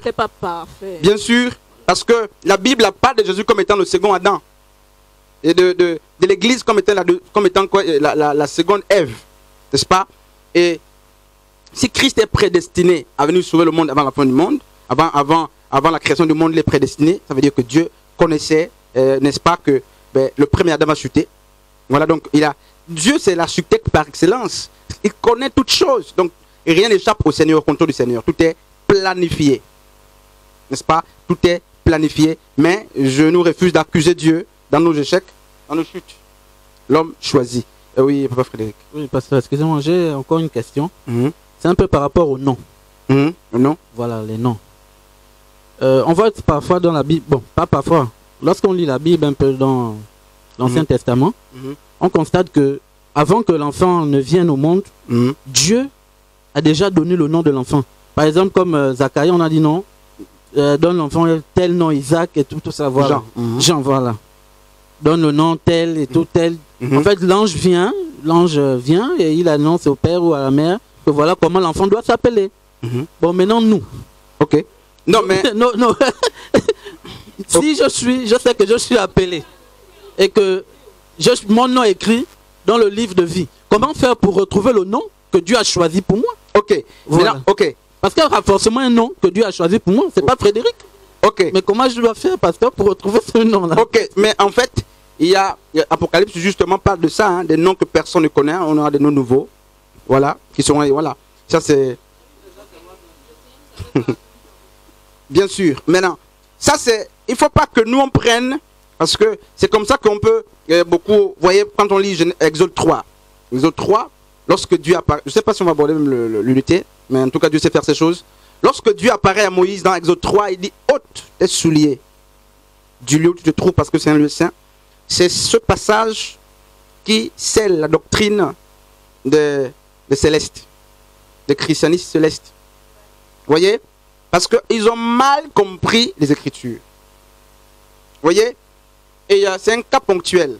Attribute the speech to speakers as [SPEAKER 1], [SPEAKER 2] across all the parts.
[SPEAKER 1] C'est pas parfait.
[SPEAKER 2] Bien sûr, parce que la Bible parle de Jésus comme étant le second Adam. Et de l'Église comme étant quoi, la seconde Ève. N'est-ce pas? Et si Christ est prédestiné à venir sauver le monde avant la fin du monde, avant la création du monde, il est prédestiné, ça veut dire que Dieu connaissait, n'est-ce pas, que le premier Adam a chuté. Voilà, donc Dieu, c'est l'architecte par excellence. Il connaît toutes choses. Donc rien n'échappe au Seigneur, au contrôle du Seigneur. Tout est planifié. N'est-ce pas? Tout est planifié. Mais je nous refuse d'accuser Dieu dans nos échecs, dans nos chutes. L'homme choisit. Oui, Papa Frédéric.
[SPEAKER 3] Oui, pasteur, excusez-moi, j'ai encore une question. C'est un peu par rapport aux noms.
[SPEAKER 2] Le nom?
[SPEAKER 3] Voilà, les noms. On voit parfois dans la Bible, bon, pas parfois, lorsqu'on lit la Bible un peu dans l'Ancien Testament, on constate que avant que l'enfant ne vienne au monde, Dieu a déjà donné le nom de l'enfant. Par exemple, comme Zacharie, on a dit non, donne l'enfant tel nom, Isaac et tout ça, voilà. Jean, voilà. Donne le nom tel et tout tel. En fait, l'ange vient et il annonce au père ou à la mère que voilà comment l'enfant doit s'appeler. Bon, maintenant nous.
[SPEAKER 2] Ok. Non, mais...
[SPEAKER 3] non. Si je sais que je suis appelé et que mon nom est écrit dans le livre de vie, comment faire pour retrouver le nom que Dieu a choisi pour moi?
[SPEAKER 2] Ok.
[SPEAKER 3] Voilà.
[SPEAKER 2] Maintenant, ok.
[SPEAKER 3] Parce qu'il y aura forcément un nom que Dieu a choisi pour moi. C'est pas Frédéric.
[SPEAKER 2] Ok.
[SPEAKER 3] Mais comment je dois faire, pasteur, pour retrouver ce nom-là?
[SPEAKER 2] Ok, mais en fait, Apocalypse justement parle de ça, hein, des noms que personne ne connaît. On aura des noms nouveaux. Voilà. Qui sont... Voilà. Ça, c'est... Bien sûr. Maintenant, ça, c'est... Il ne faut pas que nous, on prenne... Parce que c'est comme ça qu'on peut... beaucoup... Vous voyez, quand on lit Exode 3. Exode 3, lorsque Dieu apparaît... Je ne sais pas si on va aborder même l'unité, mais en tout cas, Dieu sait faire ces choses. Lorsque Dieu apparaît à Moïse dans Exode 3, il dit « ôte tes souliers du lieu où tu te trouves parce que c'est un lieu saint ». C'est ce passage qui scelle la doctrine de Céleste, des christianistes célestes. Vous voyez? Parce qu'ils ont mal compris les Écritures. Vous voyez? Et c'est un cas ponctuel.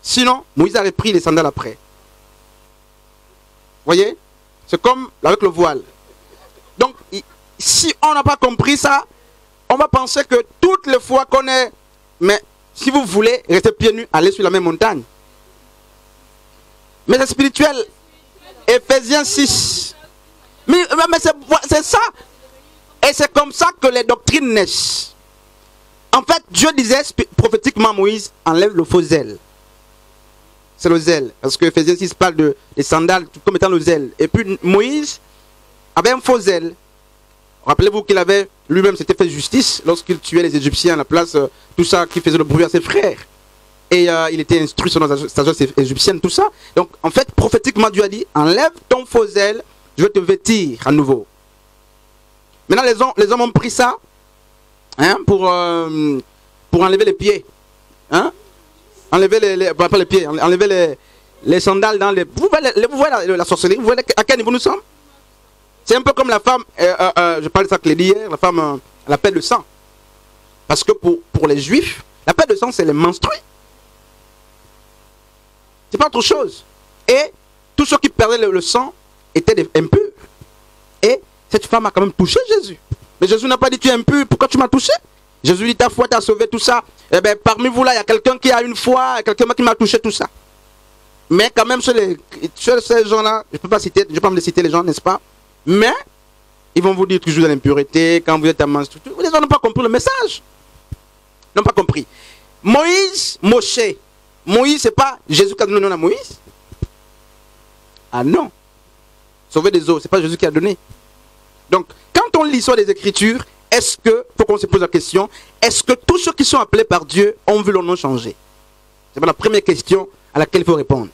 [SPEAKER 2] Sinon, Moïse a repris les sandales après. Vous voyez? C'est comme avec le voile. Donc, si on n'a pas compris ça, on va penser que toutes les fois qu'on est... Mais si vous voulez rester pieds nus, allez sur la même montagne. Mais c'est spirituel. Éphésiens 6. Mais c'est ça. Et c'est comme ça que les doctrines naissent. En fait, Dieu disait prophétiquement à Moïse, enlève le faux zèle. C'est le zèle. Parce que Éphésiens 6 parle des sandales comme étant le zèle. Et puis Moïse avait un faux zèle. Rappelez-vous qu'il avait lui-même s'était fait justice lorsqu'il tuait les Égyptiens à la place, tout ça qui faisait le bruit à ses frères. Et il était instruit sur la sagesse égyptienne, tout ça. Donc en fait, prophétiquement, Dieu a dit, enlève ton faux zèle, je vais te vêtir à nouveau. Maintenant, les hommes ont pris ça hein, pour enlever les pieds. Hein? Enlever pas les pieds, enlever les sandales dans les... Vous voyez la sorcellerie, vous voyez à quel niveau nous sommes? C'est un peu comme la femme, je parlais de ça que hier, la femme, la paix de sang. Parce que pour les juifs, la paix de sang, c'est les menstrues. C'est pas autre chose. Et tous ceux qui perdaient le sang étaient des impurs. Et cette femme a quand même touché Jésus. Mais Jésus n'a pas dit tu es impur, pourquoi tu m'as touché? Jésus dit ta foi t'a sauvé, tout ça. Eh bien, parmi vous là, il y a quelqu'un qui a une foi, quelqu'un qui m'a touché, tout ça. Mais quand même, sur ces gens-là, je ne peux pas me les citer les gens, n'est-ce pas? Mais, ils vont vous dire toujours de l'impureté, quand vous êtes à menstruer. Les gens n'ont pas compris le message. Ils n'ont pas compris. Moïse, c'est pas Jésus qui a donné le nom à Moïse? Ah non. Sauver des eaux, c'est pas Jésus qui a donné. Donc, quand on lit sur les Écritures, est-ce que, faut qu'on se pose la question, est-ce que tous ceux qui sont appelés par Dieu ont vu leur nom changer? C'est la première question à laquelle il faut répondre.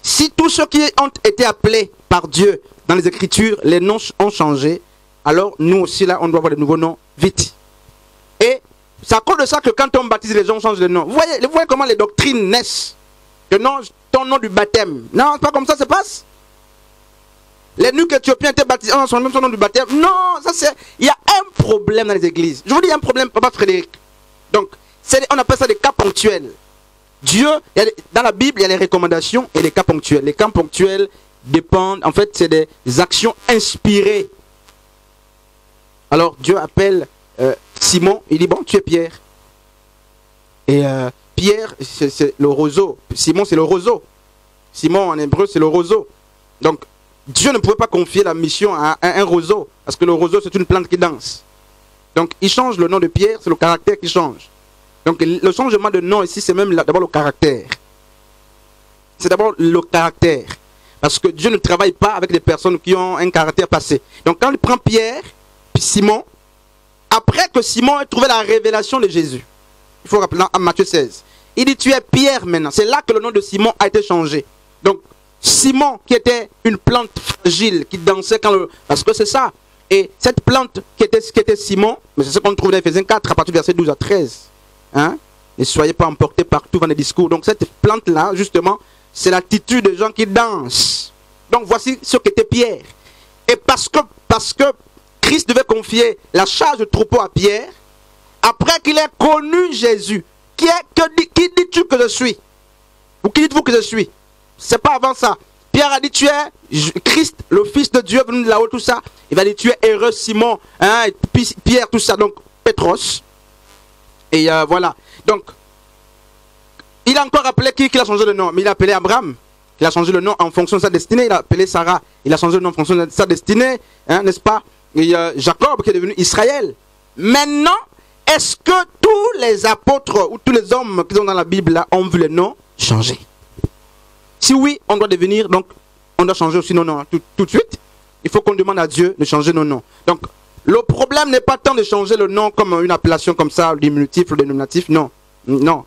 [SPEAKER 2] Si tous ceux qui ont été appelés par Dieu dans les Écritures, les noms ont changé, alors nous aussi là, on doit avoir de nouveaux noms vite. Et c'est à cause de ça que quand on baptise les gens, on change de nom. Vous voyez comment les doctrines naissent? Que non, ton nom du baptême. Non, c'est pas comme ça se passe. Les nuques éthiopiens étaient baptisés en son nom du baptême. Non, ça c'est... Il y a un problème dans les églises. Je vous dis, il y a un problème, Papa Frédéric. Donc, on appelle ça des cas ponctuels. Dieu, dans la Bible, il y a les recommandations et les cas ponctuels. Les cas ponctuels dépendent, en fait, c'est des actions inspirées Alors Dieu appelle Simon, il dit bon, tu es Pierre. Et Pierre, c'est le roseau. Simon, c'est le roseau. Simon en hébreu, c'est le roseau. Donc Dieu ne pouvait pas confier la mission à un roseau, parce que le roseau, c'est une plante qui danse. Donc il change le nom de Pierre, c'est le caractère qui change. Donc le changement de nom ici, c'est même d'abord le caractère. C'est d'abord le caractère. Parce que Dieu ne travaille pas avec des personnes qui ont un caractère passé. Donc quand il prend Pierre, puis Simon, après que Simon ait trouvé la révélation de Jésus, il faut rappeler en Matthieu 16, il dit tu es Pierre maintenant. C'est là que le nom de Simon a été changé. Donc Simon qui était une plante fragile, qui dansait parce que c'est ça. Et cette plante qui était Simon, mais c'est ce qu'on trouve dans Ephésiens 4 à partir du verset 12 à 13. Hein? Ne soyez pas emportés partout dans les discours. Donc cette plante-là, justement, c'est l'attitude des gens qui dansent. Donc voici ce qu'était Pierre. Et parce que Christ devait confier la charge de troupeau à Pierre, après qu'il ait connu Jésus, qui dis-tu que je suis? Ou qui dites-vous que je suis? C'est pas avant ça. Pierre a dit tu es Christ, le Fils de Dieu venu de là-haut, tout ça. Il va dire tu es heureux Simon, hein, et puis Pierre, tout ça. Donc Pétros. Et voilà. Donc, il a encore appelé qu'il a changé de nom. Mais il a appelé Abraham. Il a changé le nom en fonction de sa destinée. Il a appelé Sarah. Il a changé le nom en fonction de sa destinée. Hein, n'est-ce pas? Et Jacob qui est devenu Israël. Maintenant, est-ce que tous les apôtres ou tous les hommes qui sont dans la Bible là, ont vu les noms changer? Si oui, on doit devenir, donc, on doit changer aussi nos noms tout de suite. Il faut qu'on demande à Dieu de changer nos noms. Donc, le problème n'est pas tant de changer le nom comme une appellation comme ça, diminutif ou dénominatif, non. Non.